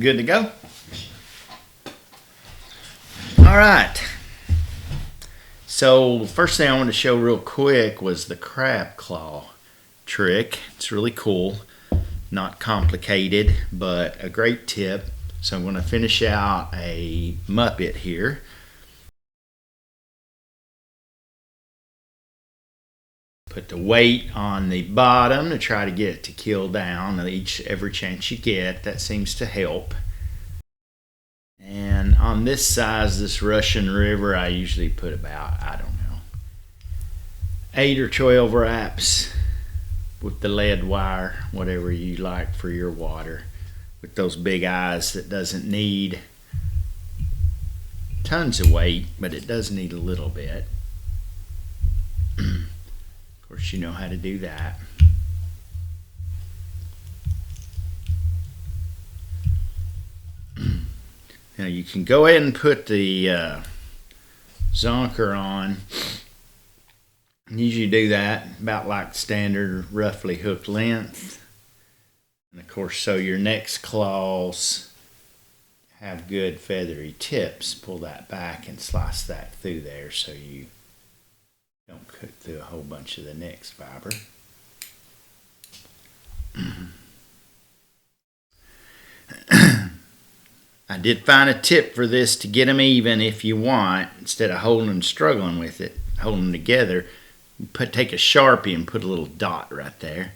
Good to go? All right. So first thing I wanted to show real quick was the crab claw trick. It's really cool, not complicated, but a great tip. So I'm going to finish out a Muppet here. Put the weight on the bottom to try to get it to keel down every chance you get. That seems to help. And on this size, this Russian River, I usually put about, 8 or 12 wraps with the lead wire, whatever you like for your water, with those big eyes that doesn't need tons of weight, but it does need a little bit. Of course, you know how to do that. Now you can go ahead and put the zonker on. Usually do that about like standard roughly hook length. And of course, so your next claws have good feathery tips. Pull that back and slice that through there so you don't cut through a whole bunch of the next fiber. I did find a tip for this to get them even if you want. Instead of holding and struggling with it, holding them together, take a Sharpie and put a little dot right there.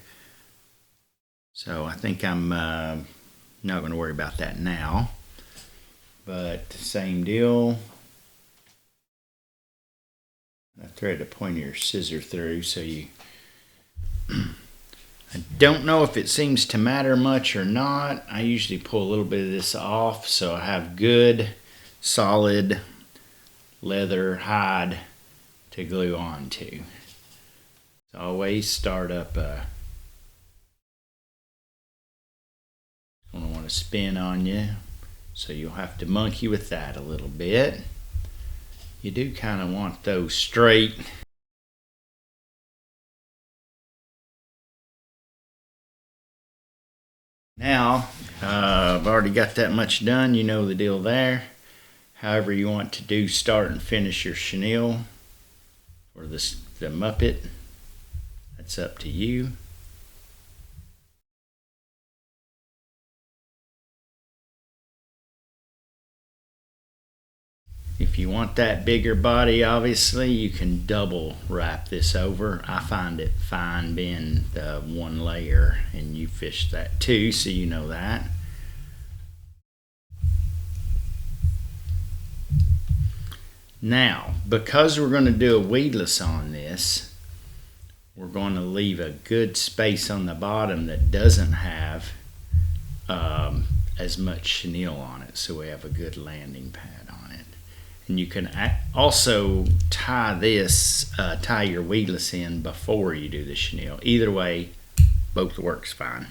So I think I'm not going to worry about that now. But same deal. I thread the point of your scissor through so you... I don't know if it seems to matter much or not. I usually pull a little bit of this off so I have good, solid leather hide to glue onto. So always start up a... I don't want to spin on you, so you'll have to monkey with that a little bit. You do kind of want those straight. Now, I've already got that much done. You know the deal there. However you want to do start and finish your chenille or the Muppet, that's up to you. If you want that bigger body, obviously, you can double wrap this over. I find it fine being the one layer, and you fish that too, so you know that. Now, because we're going to do a weedless on this, we're going to leave a good space on the bottom that doesn't have as much chenille on it, so we have a good landing pad on it. And you can also tie your weedless in before you do the chenille. Either way, both works fine.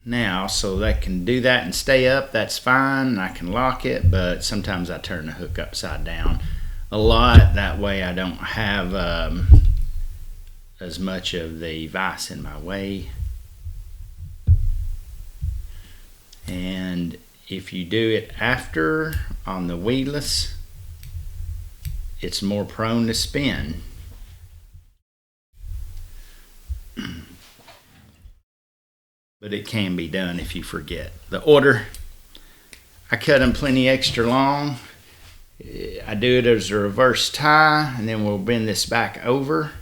Now, so that can do that and stay up, that's fine. I can lock it, but sometimes I turn the hook upside down a lot. That way I don't have as much of the vise in my way. And if you do it after on the weedless, it's more prone to spin. But it can be done if you forget. The order, I cut them plenty extra long. I do it as a reverse tie, and then we'll bend this back over.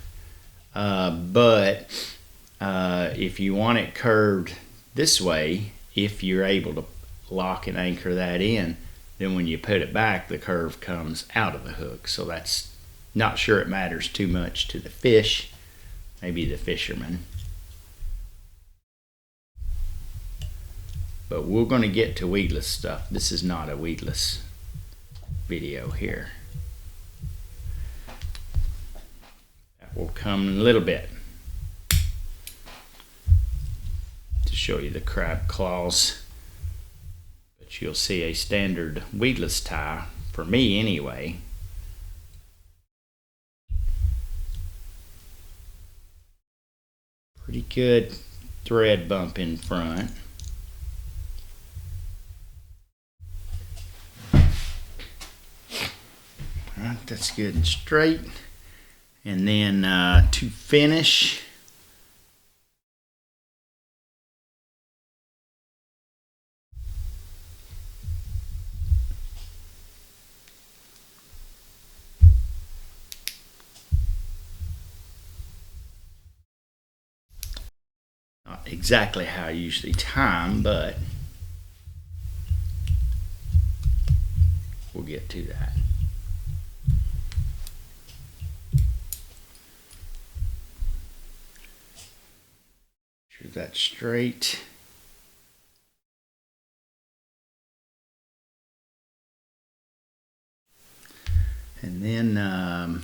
But if you want it curved this way, if you're able to lock and anchor that in, then when you put it back, the curve comes out of the hook. So that's not sure it matters too much to the fish, maybe the fisherman. But we're going to get to weedless stuff. This is not a weedless video here. That will come in a little bit to show you the crab claws. But you'll see a standard weedless tie, for me anyway. Pretty good thread bump in front. that's good and straight. And then to finish, not exactly how I usually time, but we'll get to that. Sure that's straight. And then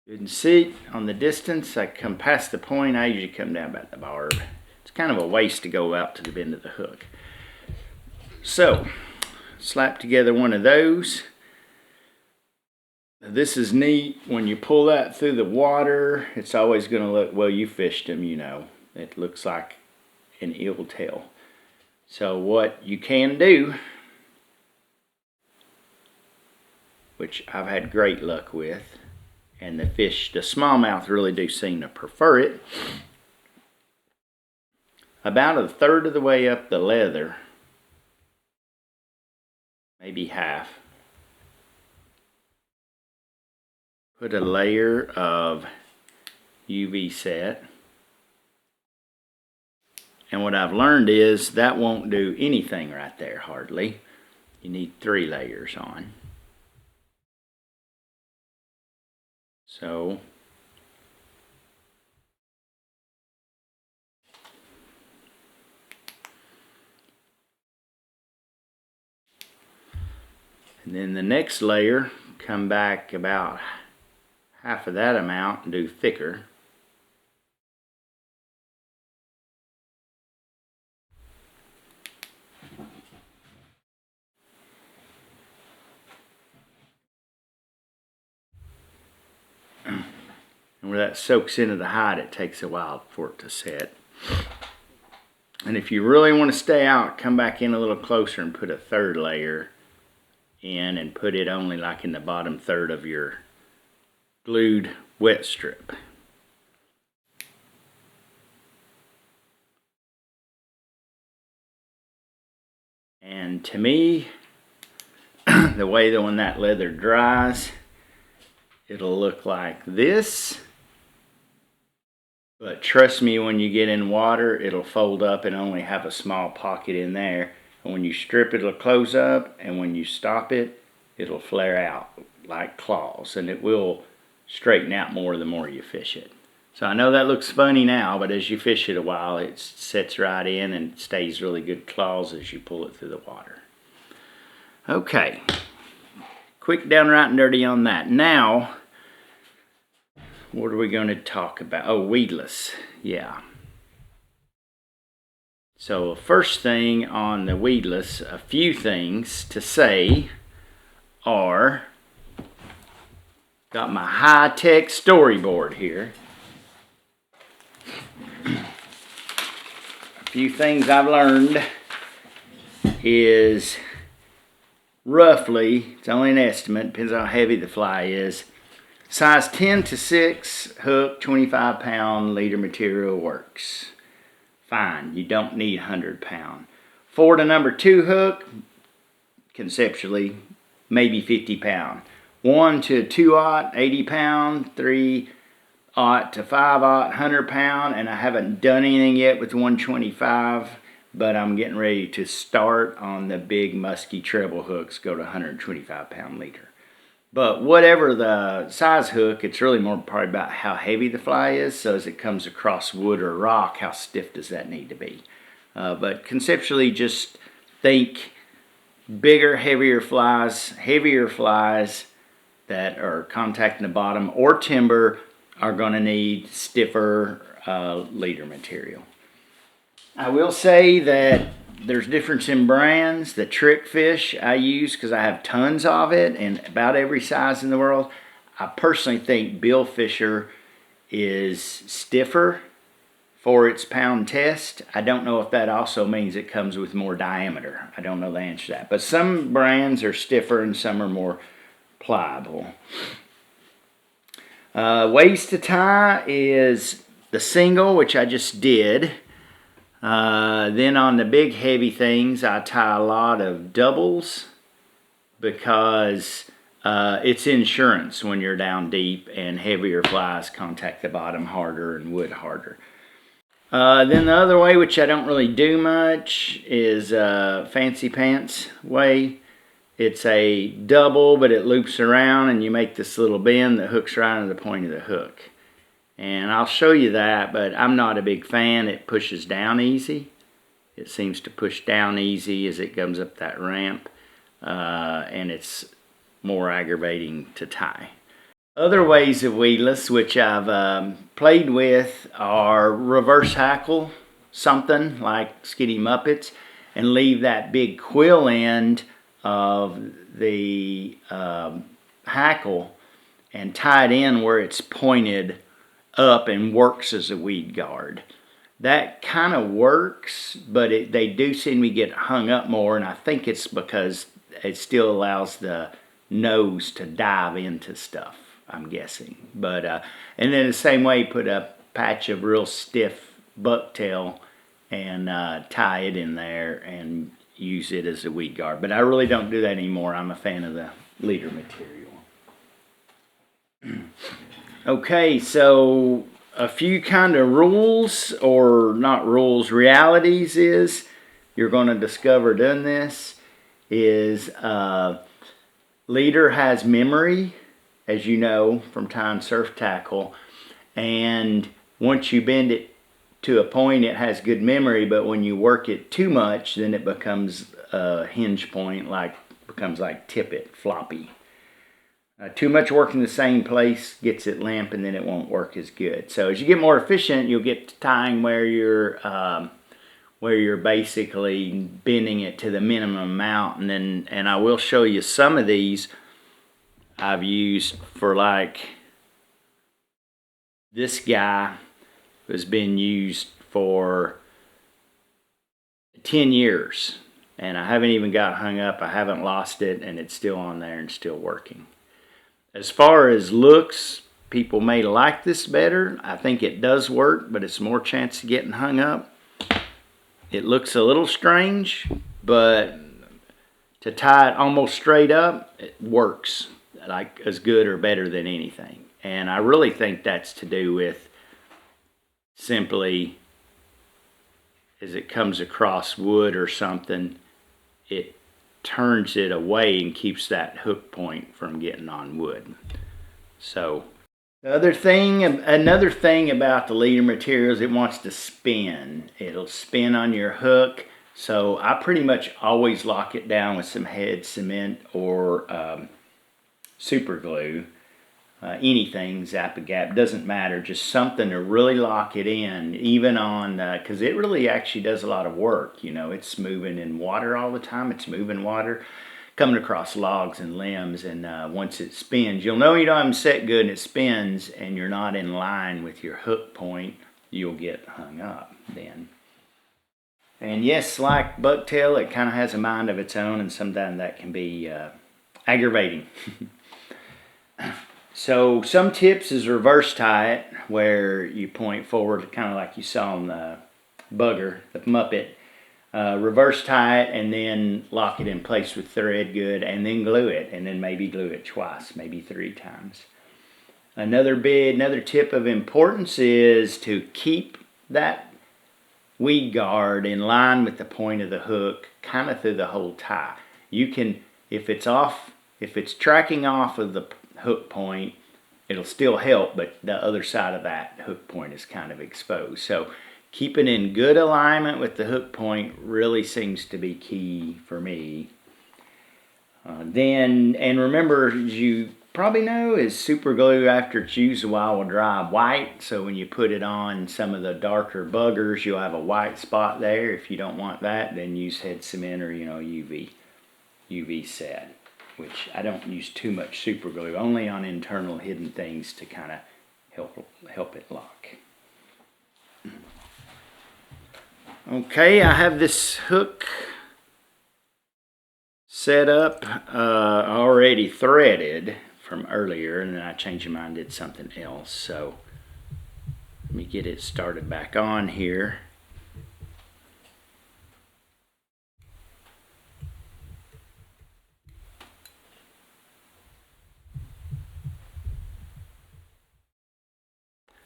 you can see on the distance, I come past the point, I usually come down about the barb. It's kind of a waste to go out to the bend of the hook. So, slap together one of those. This is neat. When you pull that through the water, it's always going to look, well, you fished them, you know. It looks like an eel tail. So what you can do, which I've had great luck with, and the fish, the smallmouth really do seem to prefer it, about a third of the way up the leather, maybe half, put a layer of UV set. And what I've learned is that won't do anything right there, hardly. You need 3 layers on. So, and then the next layer, come back about half of that amount and do thicker. And where that soaks into the hide, it takes a while for it to set. And if you really want to stay out, come back in a little closer and put a 3rd layer in and put it only like in the bottom third of your glued wet strip. And to me, the way that when that leather dries, it'll look like this. But trust me, when you get in water, it'll fold up and only have a small pocket in there. And when you strip it, it'll close up, and when you stop it, it'll flare out like claws, and it will straighten out more the more you fish it. So I know that looks funny now, but as you fish it a while, it sets right in and stays really good claws as you pull it through the water. Okay, quick downright and dirty on that. Now, what are we going to talk about? Oh, weedless, yeah. So first thing on the weedless, a few things to say are, got my high-tech storyboard here. A few things I've learned is roughly, it's only an estimate, depends on how heavy the fly is, size 10 to 6 hook, 25 pound leader material works. Fine, you don't need 100 pound. 4 to number 2 hook, conceptually, maybe 50 pound. 1 to 2/0, 80 pound. 3/0 to 5/0, 100 pound. And I haven't done anything yet with 125, but I'm getting ready to start on the big musky treble hooks, go to 125 pound leader. But whatever the size hook, it's really more probably about how heavy the fly is. So as it comes across wood or rock, how stiff does that need to be? But conceptually, just think bigger, heavier flies that are contacting the bottom or timber are going to need stiffer leader material. I will say that there's difference in brands. The trick fish I use, because I have tons of it and about every size in the world, I personally think Bill Fisher is stiffer for its pound test. I don't know if that also means it comes with more diameter. I don't know the answer to that. But some brands are stiffer and some are more pliable. Ways to tie is the single, which I just did. Then on the big heavy things, I tie a lot of doubles because it's insurance when you're down deep and heavier flies contact the bottom harder and wood harder. Then the other way, which I don't really do much, is fancy pants way. It's a double, but it loops around and you make this little bend that hooks right into the point of the hook. And I'll show you that, but I'm not a big fan. It pushes down easy. It seems to push down easy as it comes up that ramp. And it's more aggravating to tie. Other ways of weedless, which I've played with, are reverse hackle something like Skitty Muppets and leave that big quill end of the hackle and tie it in where it's pointed up and works as a weed guard. That kind of works, but they do seem to get hung up more, and I think it's because it still allows the nose to dive into stuff, I'm guessing. But and then the same way, put a patch of real stiff bucktail and tie it in there and use it as a weed guard. But I really don't do that anymore. I'm a fan of the leader material. Okay, so a few kind of rules, or not rules, realities is you're going to discover doing this is leader has memory, as you know from tying surf tackle, and once you bend it to a point it has good memory, but when you work it too much then it becomes a hinge point, becomes like tippet, floppy. Too much work in the same place gets it limp and then it won't work as good. So as you get more efficient, you'll get to tying where you're basically bending it to the minimum amount, and I will show you some of these I've used for, like this guy has been used for 10 years and I haven't even got hung up. I haven't lost it and it's still on there and still working. As far as looks, people may like this better. I think it does work, but it's more chance of getting hung up. It looks a little strange, but to tie it almost straight up, it works like as good or better than anything. And I really think that's to do with simply as it comes across wood or something, it turns it away and keeps that hook point from getting on wood. So another thing about the leader material is it wants to spin. It'll spin on your hook. So I pretty much always lock it down with some head cement or super glue. Anything, Zap-A-Gap, doesn't matter, just something to really lock it in, even on, because it really actually does a lot of work. You know, it's moving in water all the time, it's moving water, coming across logs and limbs, and once it spins, you'll know you don't have them set good and it spins and you're not in line with your hook point, you'll get hung up then. And yes, like bucktail, it kind of has a mind of its own, and sometimes that can be aggravating. So some tips is reverse tie it, where you point forward, kind of like you saw on the bugger, the Muppet. Reverse tie it and then lock it in place with thread good, and then glue it, and then maybe glue it twice, maybe 3 times. Another tip of importance is to keep that weed guard in line with the point of the hook, kind of through the whole tie. You can, if it's tracking off of the hook point, it'll still help, but the other side of that hook point is kind of exposed. So keeping in good alignment with the hook point really seems to be key for me. And remember, as you probably know, is super glue after it's used a while will dry white. So when you put it on some of the darker buggers, you'll have a white spot there. If you don't want that, then use head cement or UV set, which I don't use too much super glue, only on internal hidden things to kind of help it lock. Okay, I have this hook set up, already threaded from earlier, and then I changed my mind, did something else. So let me get it started back on here.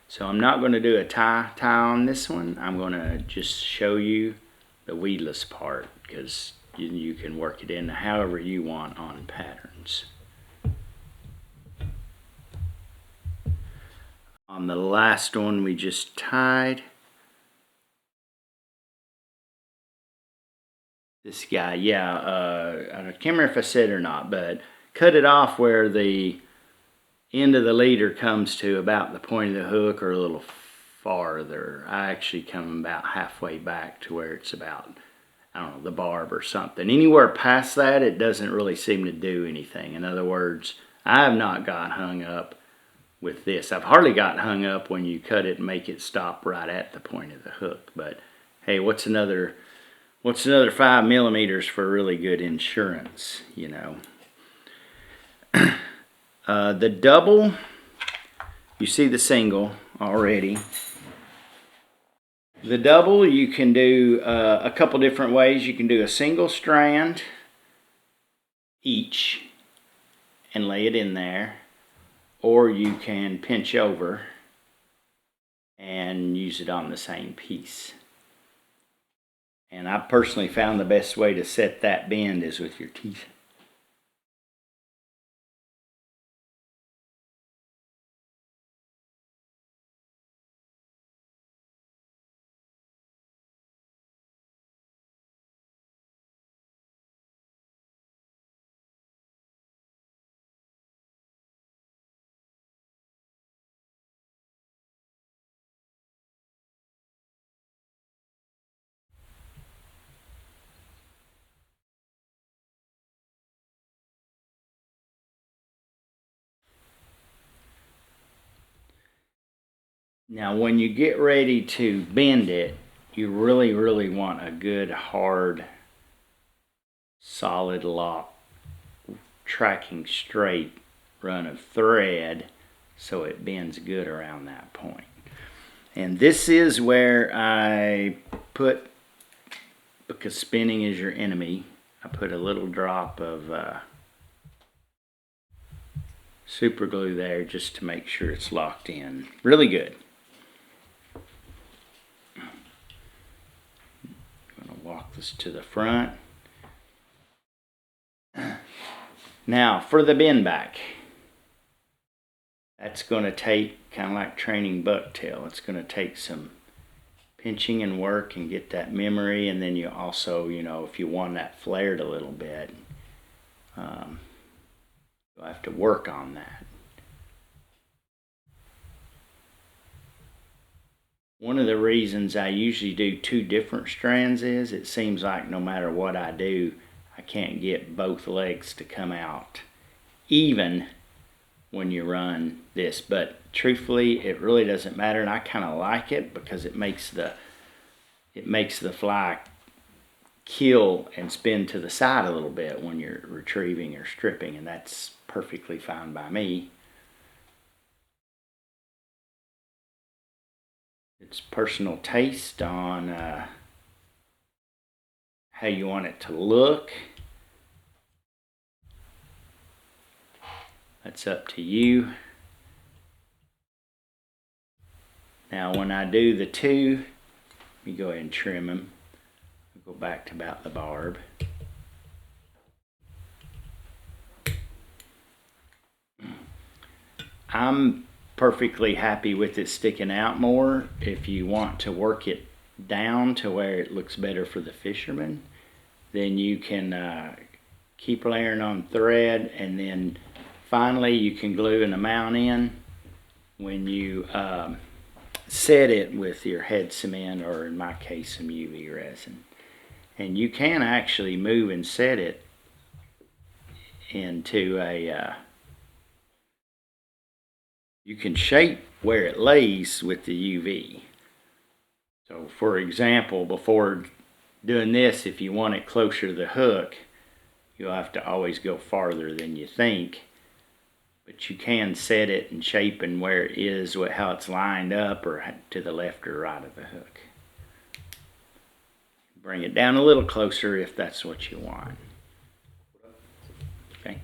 So I'm not going to do a tie on this one. I'm going to just show you the weedless part, because you can work it in however you want on patterns. On the last one we just tied, this guy, I can't remember if I said or not, but cut it off where the end of the leader comes to about the point of the hook, or a little farther. I actually come about halfway back to where it's about, I don't know, the barb or something. Anywhere past that, it doesn't really seem to do anything. In other words, I have not got hung up with this. I've hardly got hung up when you cut it and make it stop right at the point of the hook. But hey, what's another 5 millimeters for really good insurance, you know? The double, you see the single already. The double, you can do a couple different ways. You can do a single strand each and lay it in there, or you can pinch over and use it on the same piece. And I personally found the best way to set that bend is with your teeth. Now when you get ready to bend it, you really want a good hard solid lock tracking straight run of thread so it bends good around that point. And this is where I put, because spinning is your enemy, I put a little drop of super glue there just to make sure it's locked in really good. I'm going to walk this to the front. Now for the bend back, that's going to take, kind of like training bucktail, it's going to take some pinching and work and get that memory. And then you also, you know, if you want that flared a little bit, you'll have to work on that. One of the reasons I usually do 2 different strands is it seems like no matter what I do, I can't get both legs to come out even when you run this. But truthfully, it really doesn't matter, and I kind of like it because it makes the fly kill and spin to the side a little bit when you're retrieving or stripping, and that's perfectly fine by me. It's personal taste on how you want it to look. That's up to you. Now when I do the 2, let me go ahead and trim them. I'll go back to about the barb. I'm perfectly happy with it sticking out more. If you want to work it down to where it looks better for the fisherman, then you can keep layering on thread, and then finally you can glue an amount in when you set it with your head cement, or in my case some UV resin. And you can actually move and set it into a you can shape where it lays with the UV. So for example, before doing this, if you want it closer to the hook, you'll have to always go farther than you think. But you can set it and shape and where it is, how it's lined up, or to the left or right of the hook. Bring it down a little closer if that's what you want. Okay.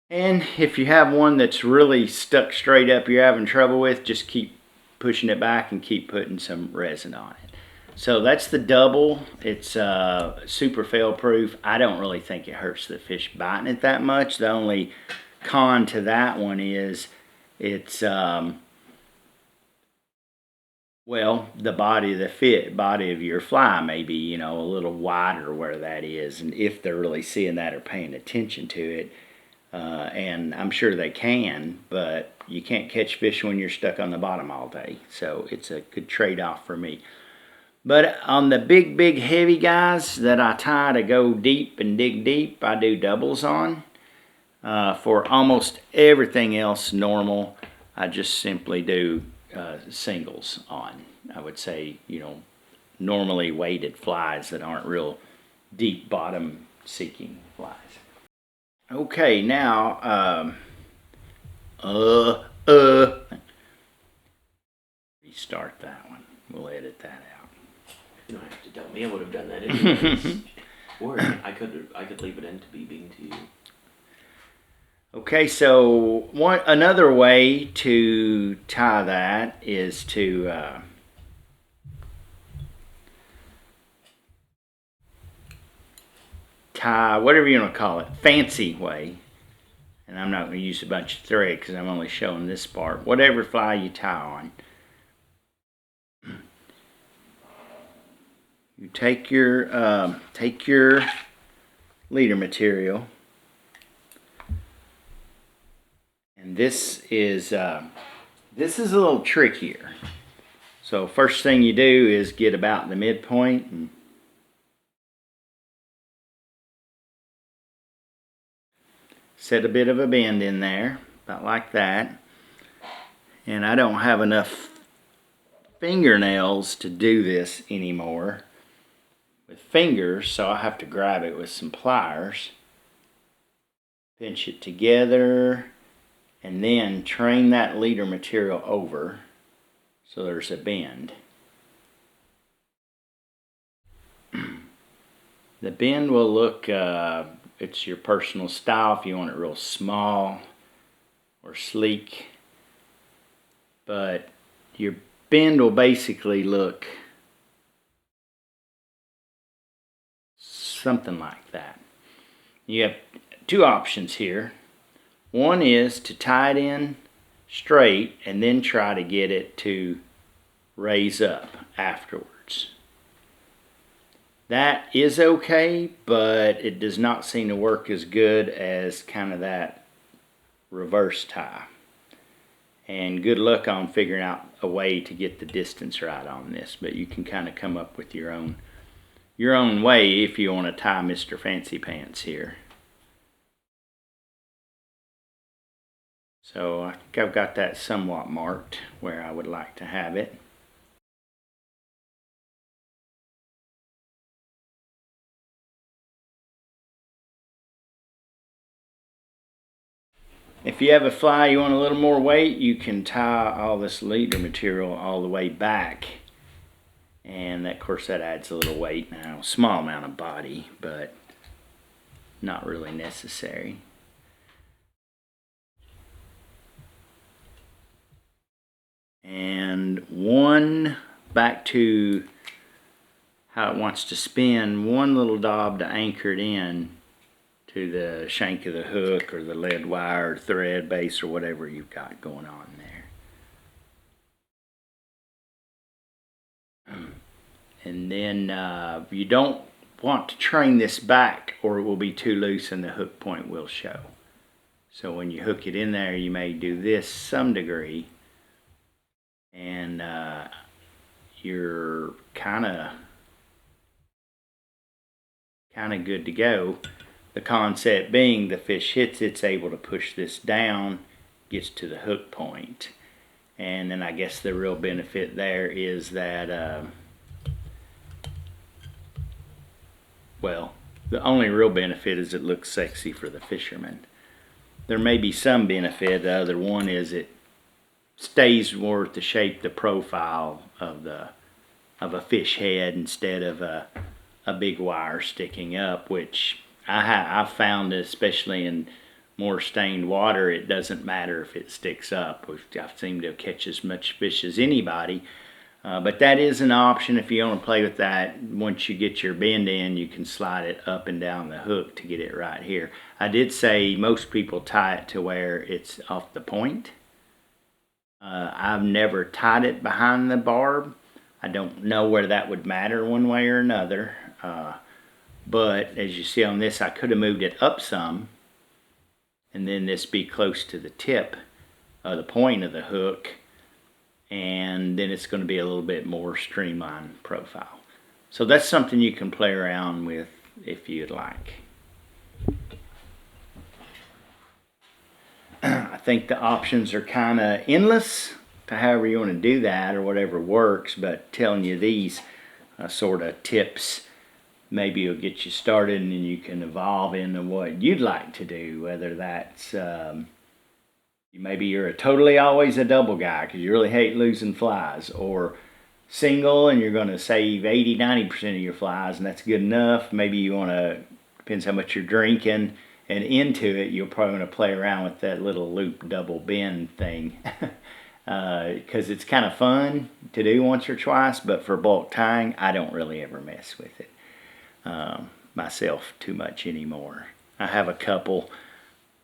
And if you have one that's really stuck straight up you're having trouble with, just keep pushing it back and keep putting some resin on it. So that's the double. It's super fail proof. I don't really think it hurts the fish biting it that much. The only con to that one is it's well, the body of your fly may be, a little wider where that is, and if they're really seeing that or paying attention to it. And I'm sure they can, but you can't catch fish when you're stuck on the bottom all day. So it's a good trade-off for me. But on the big heavy guys that I tie to go deep and dig deep, I do doubles on. For almost everything else normal, I just simply do singles on. I would say, normally weighted flies that aren't real deep bottom seeking flies. Okay, now, restart that one. We'll edit that out. You don't have to tell me. I would have done that anyways. Or I could leave it in to be being to you. Okay, so another way to tie that is to tie, whatever you want to call it, fancy way. And I'm not going to use a bunch of thread because I'm only showing this part. Whatever fly you tie on. You take your leader material, and this is a little trickier. So first thing you do is get about the midpoint and set a bit of a bend in there, about like that. And I don't have enough fingernails to do this anymore with fingers, so I have to grab it with some pliers, pinch it together, and then train that leader material over so there's a bend. The bend will look, it's your personal style if you want it real small or sleek, but your bend will basically look something like that. You have two options here. One is to tie it in straight and then try to get it to raise up afterwards. That is okay, but it does not seem to work as good as kind of that reverse tie. And good luck on figuring out a way to get the distance right on this, but you can kind of come up with your own way if you want to tie Mr. Fancy Pants here. So I think I've got that somewhat marked where I would like to have it. If you have a fly you want a little more weight, you can tie all this leader material all the way back. And of course that adds a little weight now, small amount of body, but not really necessary. And one, back to how it wants to spin, one little dob to anchor it in to the shank of the hook or the lead wire or thread base or whatever you've got going on there. And then you don't want to train this back or it will be too loose and the hook point will show. So when you hook it in there, you may do this some degree, and you're kind of good to go. The concept being the fish hits, it's able to push this down, gets to the hook point. And then I guess the real benefit there is that, well, the only real benefit is it looks sexy for the fisherman. There may be some benefit. The other one is it stays more to shape the profile of a fish head instead of a big wire sticking up, which I've found, especially in more stained water, it doesn't matter if it sticks up. I've seemed to catch as much fish as anybody. But that is an option if you want to play with that. Once you get your bend in, you can slide it up and down the hook to get it right here. I did say most people tie it to where it's off the point. I've never tied it behind the barb. I don't know where that would matter one way or another. But as you see on this, I could have moved it up some, and then this be close to the tip of the point of the hook, and then it's going to be a little bit more streamlined profile. So that's something you can play around with if you'd like. I think the options are kind of endless to however you want to do that or whatever works, but telling you these sort of tips maybe will get you started, and then you can evolve into what you'd like to do, whether that's maybe you're totally always a double guy because you really hate losing flies, or single and you're going to save 80-90% of your flies, and that's good enough. Maybe you want to, depends how much you're drinking, and into it you're probably going to play around with that little loop double bend thing because it's kind of fun to do once or twice, but for bulk tying I don't really ever mess with it myself too much anymore. I have a couple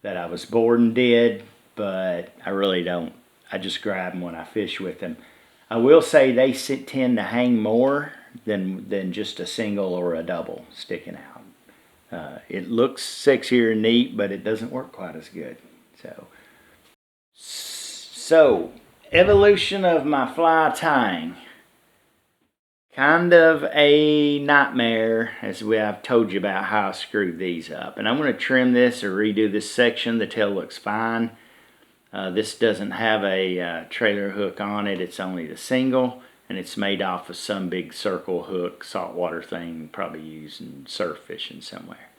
that I was bored and did, but I really don't. I just grab them when I fish with them. I will say they tend to hang more than just a single or a double sticking out. It looks sexier and neat, but it doesn't work quite as good. So evolution of my fly tying. Kind of a nightmare, as I've told you about how I screwed these up. And I'm going to trim this or redo this section. The tail looks fine. This doesn't have a trailer hook on it. It's only the single, and it's made off of some big circle hook, saltwater thing, probably used in surf fishing somewhere.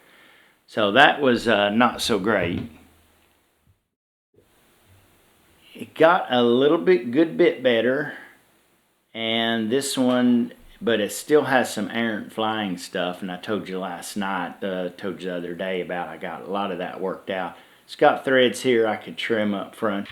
So that was not so great. It got a good bit better, and this one, but it still has some errant flying stuff, and I told you last night, told you the other day about I got a lot of that worked out. It's got threads here I could trim up front.